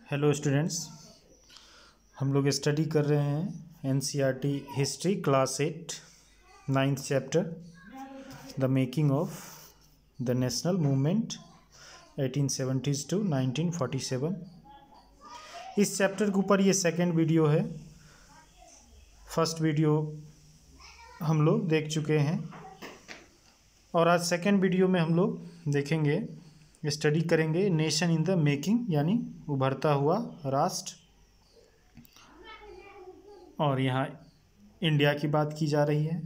Hello students, हम लोग study कर रहे हैं NCERT history class 8 9th chapter the making of the national movement 1870s to 1947। इस चैप्टर के ऊपर ये सेकंड वीडियो है। फर्स्ट वीडियो हम लोग देख चुके हैं और आज सेकंड वीडियो में हम लोग देखेंगे, स्टडी करेंगे नेशन इन द मेकिंग, यानी उभरता हुआ राष्ट्र। और यहाँ इंडिया की बात की जा रही है,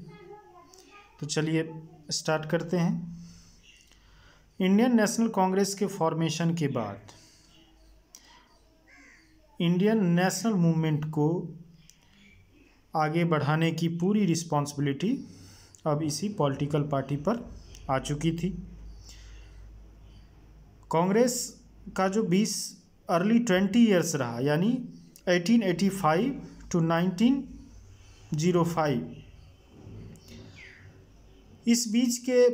तो चलिए स्टार्ट करते हैं। इंडियन नेशनल कांग्रेस के फॉर्मेशन के बाद इंडियन नेशनल मूवमेंट को आगे बढ़ाने की पूरी रिस्पॉन्सिबिलिटी अब इसी पॉलिटिकल पार्टी पर आ चुकी थी। कांग्रेस का जो 20 ईयर्स रहा, यानी 1885 to 1905, इस बीच के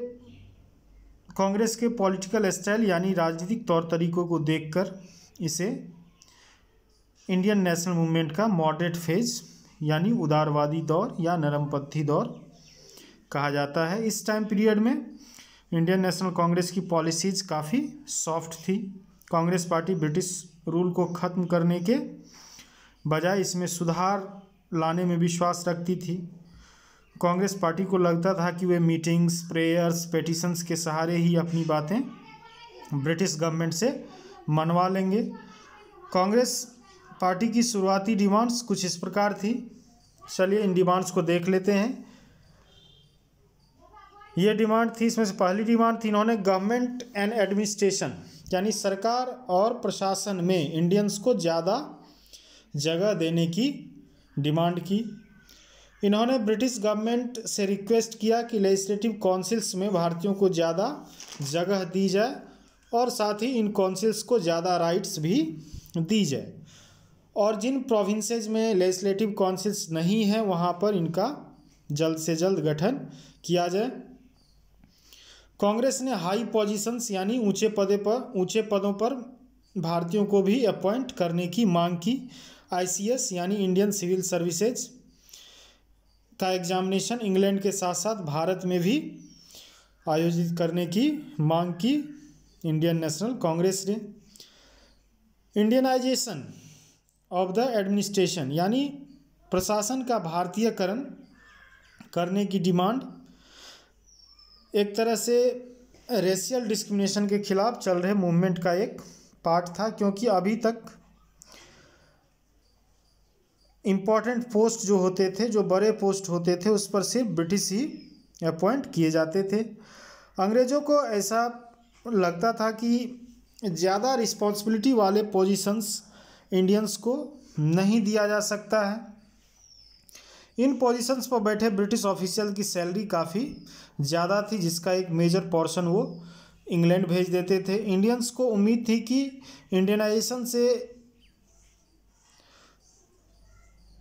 कांग्रेस के पॉलिटिकल स्टाइल यानी राजनीतिक तौर तरीकों को देखकर इसे इंडियन नेशनल मूवमेंट का मॉडरेट फेज यानी उदारवादी दौर या नरमपंथी दौर कहा जाता है। इस टाइम पीरियड में इंडियन नेशनल कांग्रेस की पॉलिसीज़ काफ़ी सॉफ्ट थी। कांग्रेस पार्टी ब्रिटिश रूल को ख़त्म करने के बजाय इसमें सुधार लाने में विश्वास रखती थी। कांग्रेस पार्टी को लगता था कि वे मीटिंग्स, प्रेयर्स, पेटिशंस के सहारे ही अपनी बातें ब्रिटिश गवर्नमेंट से मनवा लेंगे। कांग्रेस पार्टी की शुरुआती डिमांड्स कुछ इस प्रकार थी। चलिए इन डिमांड्स को देख लेते हैं। ये डिमांड थी, इसमें से पहली डिमांड थी, इन्होंने गवर्नमेंट एंड एडमिनिस्ट्रेशन यानी सरकार और प्रशासन में इंडियंस को ज़्यादा जगह देने की डिमांड की। इन्होंने ब्रिटिश गवर्नमेंट से रिक्वेस्ट किया कि लेजिस्लेटिव काउंसिल्स में भारतीयों को ज़्यादा जगह दी जाए और साथ ही इन काउंसिल्स को ज़्यादा राइट्स भी दी जाए, और जिन प्रोविंसेस में लेजिस्लेटिव काउंसिल्स नहीं हैं वहाँ पर इनका जल्द से जल्द गठन किया जाए। कांग्रेस ने हाई पोजीशंस यानी ऊंचे पदों पर भारतीयों को भी अपॉइंट करने की मांग की। आईसीएस यानी इंडियन सिविल सर्विसेज का एग्जामिनेशन इंग्लैंड के साथ साथ भारत में भी आयोजित करने की मांग की इंडियन नेशनल कांग्रेस ने। इंडियनाइजेशन ऑफ द एडमिनिस्ट्रेशन यानी प्रशासन का भारतीयकरण करने की डिमांड एक तरह से रेशियल डिस्क्रिमिनेशन के खिलाफ चल रहे मूवमेंट का एक पार्ट था, क्योंकि अभी तक इम्पॉर्टेंट पोस्ट जो होते थे, जो बड़े पोस्ट होते थे, उस पर सिर्फ ब्रिटिश ही अपॉइंट किए जाते थे। अंग्रेज़ों को ऐसा लगता था कि ज़्यादा रिस्पॉन्सिबिलिटी वाले पोजीशंस इंडियंस को नहीं दिया जा सकता है। इन पोजीशंस पर बैठे ब्रिटिश ऑफिशियल की सैलरी काफ़ी ज़्यादा थी, जिसका एक मेजर पोर्शन वो इंग्लैंड भेज देते थे। इंडियंस को उम्मीद थी कि इंडियनाइजेशन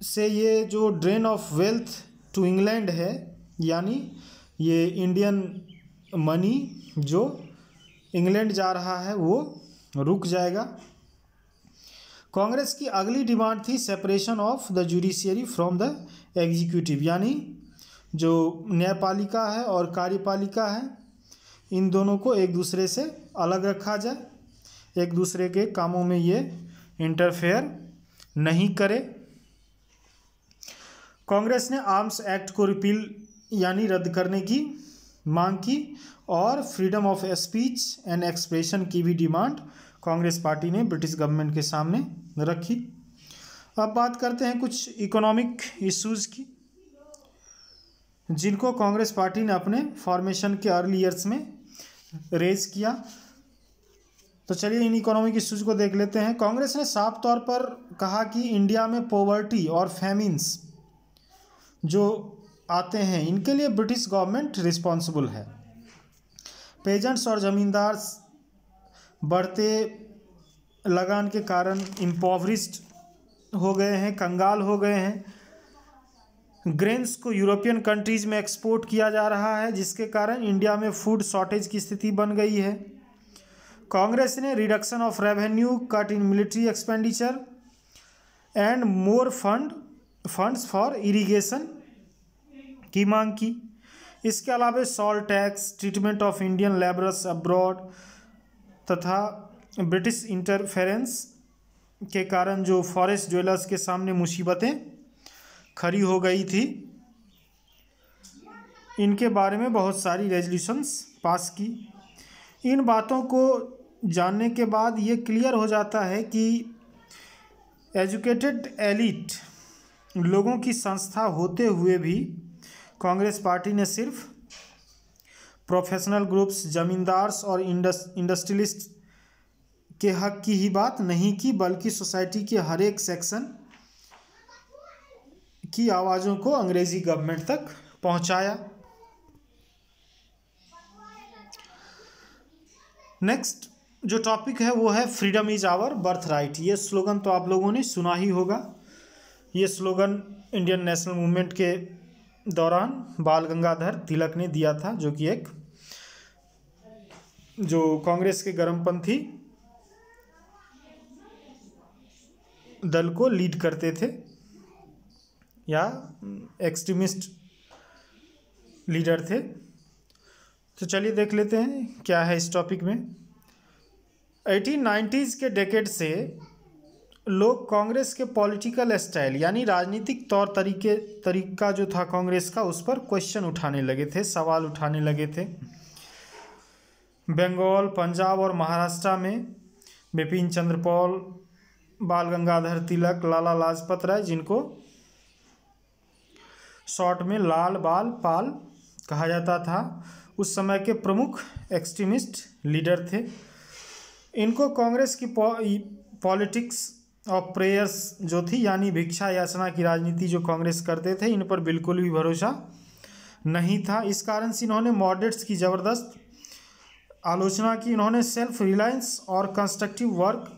से ये जो drain of wealth to England है, यानी ये इंडियन मनी जो इंग्लैंड जा रहा है वो रुक जाएगा। कांग्रेस की अगली डिमांड थी separation of the judiciary from the executive, यानी जो न्यायपालिका है और कार्यपालिका है, इन दोनों को एक दूसरे से अलग रखा जाए, एक दूसरे के कामों में ये इंटरफेयर नहीं करे। कांग्रेस ने आर्म्स एक्ट को रिपील यानी रद्द करने की मांग की और freedom of speech and expression की भी डिमांड कांग्रेस पार्टी ने ब्रिटिश गवर्नमेंट के सामने रखी। अब बात करते हैं कुछ इकोनॉमिक इश्यूज़ की, जिनको कांग्रेस पार्टी ने अपने फॉर्मेशन के अर्ली ईयर्स में रेज किया। तो चलिए इन इकोनॉमिक इश्यूज़ को देख लेते हैं। कांग्रेस ने साफ तौर पर कहा कि इंडिया में पॉवर्टी और फैमिन्स जो आते हैं, इनके लिए ब्रिटिश गवर्नमेंट रिस्पॉन्सिबल है। पेजेंट्स और ज़मींदार बढ़ते लगान के कारण इम्पोवरिस्ड हो गए हैं, कंगाल हो गए हैं। ग्रेन्स को यूरोपियन कंट्रीज़ में एक्सपोर्ट किया जा रहा है, जिसके कारण इंडिया में फूड शॉर्टेज की स्थिति बन गई है। कांग्रेस ने reduction of revenue, cut in military expenditure and more funds for irrigation की मांग की। इसके अलावा salt tax, treatment of Indian labourers abroad तथा ब्रिटिश इंटरफेरेंस के कारण जो फॉरेस्ट ड्वेलर्स के सामने मुसीबतें खड़ी हो गई थी, इनके बारे में बहुत सारी रेजोल्यूशंस पास की। इन बातों को जानने के बाद ये क्लियर हो जाता है कि एजुकेटेड एलिट लोगों की संस्था होते हुए भी कांग्रेस पार्टी ने सिर्फ प्रोफेशनल ग्रुप्स, जमींदार्स और इंडस्ट्रियलिस्ट के हक की ही बात नहीं की, बल्कि सोसाइटी के हर एक सेक्शन की आवाज़ों को अंग्रेजी गवर्नमेंट तक पहुंचाया। नेक्स्ट जो टॉपिक है वो है freedom is our birth right. ये स्लोगन तो आप लोगों ने सुना ही होगा। ये स्लोगन इंडियन नेशनल मूवमेंट के दौरान बाल गंगाधर तिलक ने दिया था, जो कि एक जो कांग्रेस के गर्मपंथी दल को लीड करते थे या एक्सट्रीमिस्ट लीडर थे। तो चलिए देख लेते हैं क्या है इस टॉपिक में। 1890s के डेकेड से लोग कांग्रेस के पॉलिटिकल स्टाइल यानी राजनीतिक तौर तरीका जो था कांग्रेस का, उस पर क्वेश्चन उठाने लगे थे, सवाल उठाने लगे थे। बंगाल, पंजाब और महाराष्ट्र में बिपिन चंद्र पाल, बाल गंगाधर तिलक, लाला लाजपत राय, जिनको शॉर्ट में लाल बाल पाल कहा जाता था, उस समय के प्रमुख एक्सट्रीमिस्ट लीडर थे। इनको कांग्रेस की पॉलिटिक्स ऑफ प्रेयर्स जो थी यानी भिक्षा याचना की राजनीति जो कांग्रेस करते थे, इन पर बिल्कुल भी भरोसा नहीं था। इस कारण से इन्होंने मॉडरेट्स की ज़बरदस्त आलोचना की। इन्होंने सेल्फ रिलायंस और कंस्ट्रक्टिव वर्क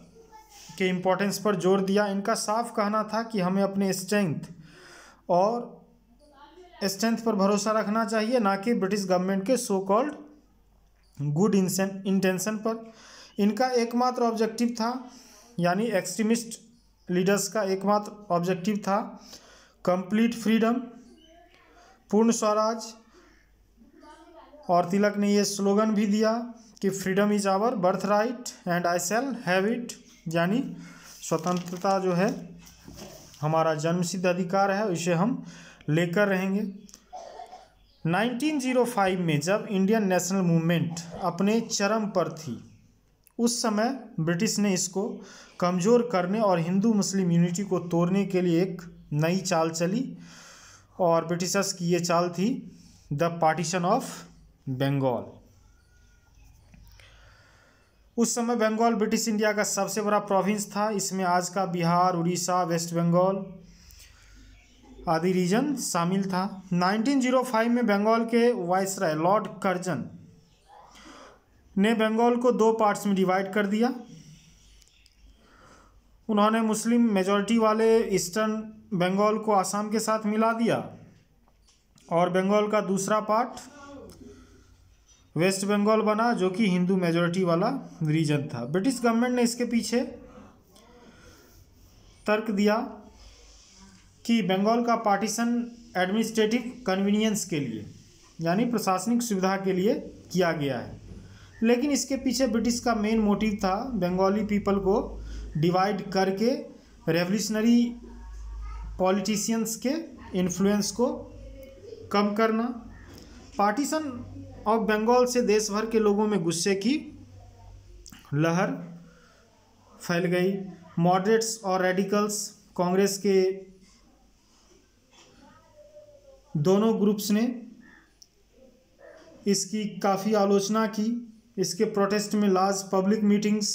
के इम्पोर्टेंस पर जोर दिया। इनका साफ कहना था कि हमें अपने स्ट्रेंथ पर भरोसा रखना चाहिए, ना कि ब्रिटिश गवर्नमेंट के सो कॉल्ड गुड इंटेंशन पर। इनका एकमात्र ऑब्जेक्टिव था, यानी एक्सट्रीमिस्ट लीडर्स का एकमात्र ऑब्जेक्टिव था कंप्लीट फ्रीडम, पूर्ण स्वराज। और तिलक ने ये स्लोगन भी दिया कि freedom is our birth right and I shall have it, यानी स्वतंत्रता जो है हमारा जन्मसिद्ध अधिकार है, इसे हम लेकर रहेंगे। 1905 में जब इंडियन नेशनल मूवमेंट अपने चरम पर थी, उस समय ब्रिटिश ने इसको कमज़ोर करने और हिंदू मुस्लिम यूनिटी को तोड़ने के लिए एक नई चाल चली, और ब्रिटिशर्स की ये चाल थी द पार्टीशन ऑफ बंगाल। उस समय बंगाल ब्रिटिश इंडिया का सबसे बड़ा प्रोविंस था। इसमें आज का बिहार, उड़ीसा, वेस्ट बंगाल आदि रीजन शामिल था। 1905 में बंगाल के वाइसराय लॉर्ड कर्जन ने बंगाल को 2 पार्ट्स में डिवाइड कर दिया। उन्होंने मुस्लिम मेजॉरिटी वाले ईस्टर्न बंगाल को आसाम के साथ मिला दिया, और बंगाल का दूसरा पार्ट वेस्ट बंगाल बना, जो कि हिंदू मेजॉरिटी वाला रीजन था। ब्रिटिश गवर्नमेंट ने इसके पीछे तर्क दिया कि बंगाल का पार्टीशन एडमिनिस्ट्रेटिव कन्वीनियंस के लिए यानी प्रशासनिक सुविधा के लिए किया गया है, लेकिन इसके पीछे ब्रिटिश का मेन मोटिव था बंगाली पीपल को डिवाइड करके रेवोल्यूशनरी पॉलिटिशियंस के इन्फ्लुएंस को कम करना। पार्टीशन ऑफ बंगाल से देश भर के लोगों में गुस्से की लहर फैल गई। मॉडरेट्स और रेडिकल्स कांग्रेस के दोनों ग्रुप्स ने इसकी काफ़ी आलोचना की। इसके प्रोटेस्ट में लार्ज पब्लिक मीटिंग्स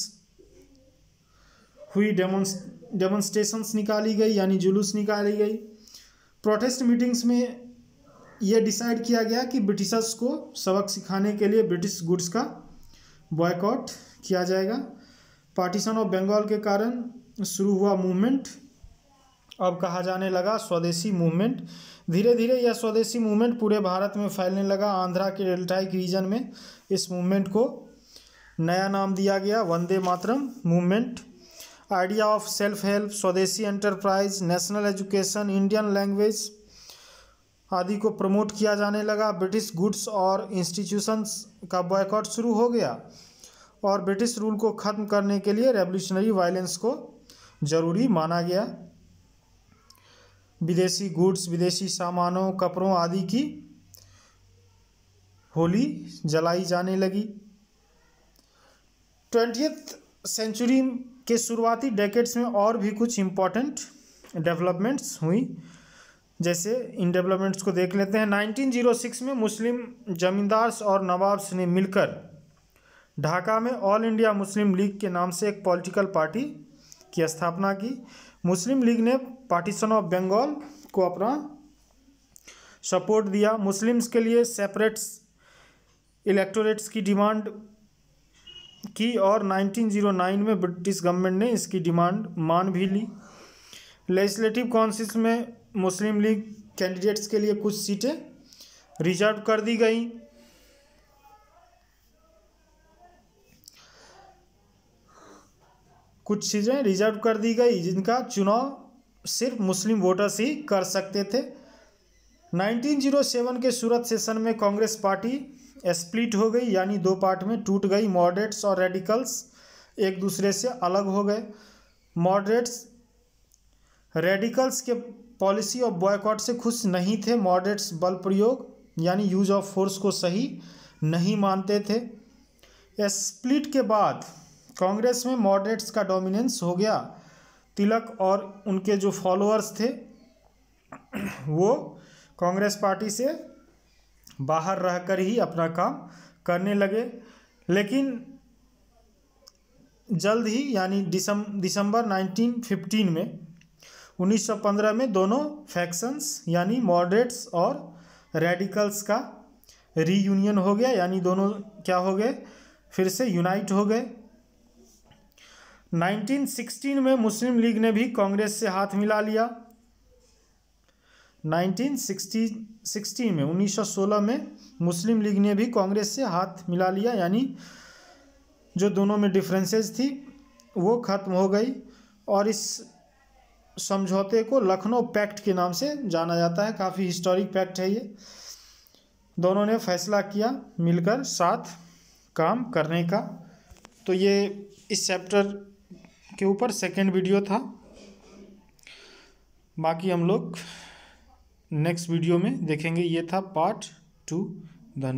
हुई, डेमोन्स्ट्रेशंस निकाली गई यानी जुलूस निकाली गई। प्रोटेस्ट मीटिंग्स में यह डिसाइड किया गया कि ब्रिटिशर्स को सबक सिखाने के लिए ब्रिटिश गुड्स का बॉयकॉट किया जाएगा। पार्टीशन ऑफ बंगाल के कारण शुरू हुआ मूवमेंट अब कहा जाने लगा स्वदेशी मूवमेंट। धीरे धीरे यह स्वदेशी मूवमेंट पूरे भारत में फैलने लगा। आंध्रा के डेल्टाइक रीजन में इस मूवमेंट को नया नाम दिया गया Vande Mataram movement. Idea of self help, Swadeshi enterprise, national education, Indian language आदि को प्रमोट किया जाने लगा। ब्रिटिश गुड्स और इंस्टीट्यूशंस का बॉयकॉट शुरू हो गया और ब्रिटिश रूल को ख़त्म करने के लिए रेवोल्यूशनरी वायलेंस को ज़रूरी माना गया। विदेशी गुड्स, विदेशी सामानों, कपड़ों आदि की होली जलाई जाने लगी। 20th सेंचुरी के शुरुआती डेकेड्स में और भी कुछ इम्पोर्टेंट डेवलपमेंट्स हुई, जैसे इन डेवलपमेंट्स को देख लेते हैं। 1906 में मुस्लिम जमींदार्स और नवाब्स ने मिलकर ढाका में ऑल इंडिया मुस्लिम लीग के नाम से एक पॉलिटिकल पार्टी की स्थापना की। मुस्लिम लीग ने पार्टीशन ऑफ बंगाल को अपना सपोर्ट दिया। मुस्लिम्स के लिए सेपरेट इलेक्टोरेट्स की डिमांड की और 1909 में ब्रिटिश गवर्नमेंट ने इसकी डिमांड मान भी ली। लेजिस्लेटिव काउंसिल में मुस्लिम लीग कैंडिडेट्स के लिए कुछ सीटें रिजर्व कर दी गई। कुछ चीज़ें रिजर्व कर दी गई जिनका चुनाव सिर्फ मुस्लिम वोटर्स ही कर सकते थे। 1907 के सूरत सेशन में कांग्रेस पार्टी स्प्लिट हो गई, यानी दो पार्ट में टूट गई। मॉडरेट्स और रेडिकल्स एक दूसरे से अलग हो गए। मॉडरेट्स रेडिकल्स के पॉलिसी ऑफ बॉयकॉट से खुश नहीं थे। मॉडरेट्स बल प्रयोग यानी यूज ऑफ फोर्स को सही नहीं मानते थे। स्प्लिट के बाद कांग्रेस में मॉडरेट्स का डोमिनेंस हो गया। तिलक और उनके जो फॉलोअर्स थे वो कांग्रेस पार्टी से बाहर रहकर ही अपना काम करने लगे। लेकिन जल्द ही यानी दिसंबर 1915 में 1915 में दोनों फैक्शंस यानी मॉडरेट्स और रेडिकल्स का रीयूनियन हो गया, यानी दोनों क्या हो गए, फिर से यूनाइट हो गए। 1916 में मुस्लिम लीग ने भी कांग्रेस से हाथ मिला लिया। 1916 में मुस्लिम लीग ने भी कांग्रेस से हाथ मिला लिया, यानी जो दोनों में डिफरेंसेस थी वो ख़त्म हो गई। और इस समझौते को लखनऊ पैक्ट के नाम से जाना जाता है। काफ़ी हिस्टोरिक पैक्ट है ये। दोनों ने फैसला किया मिलकर साथ काम करने का। तो ये इस चैप्टर के ऊपर सेकंड वीडियो था। बाकी हम लोग नेक्स्ट वीडियो में देखेंगे। ये था पार्ट 2। धन्यवाद।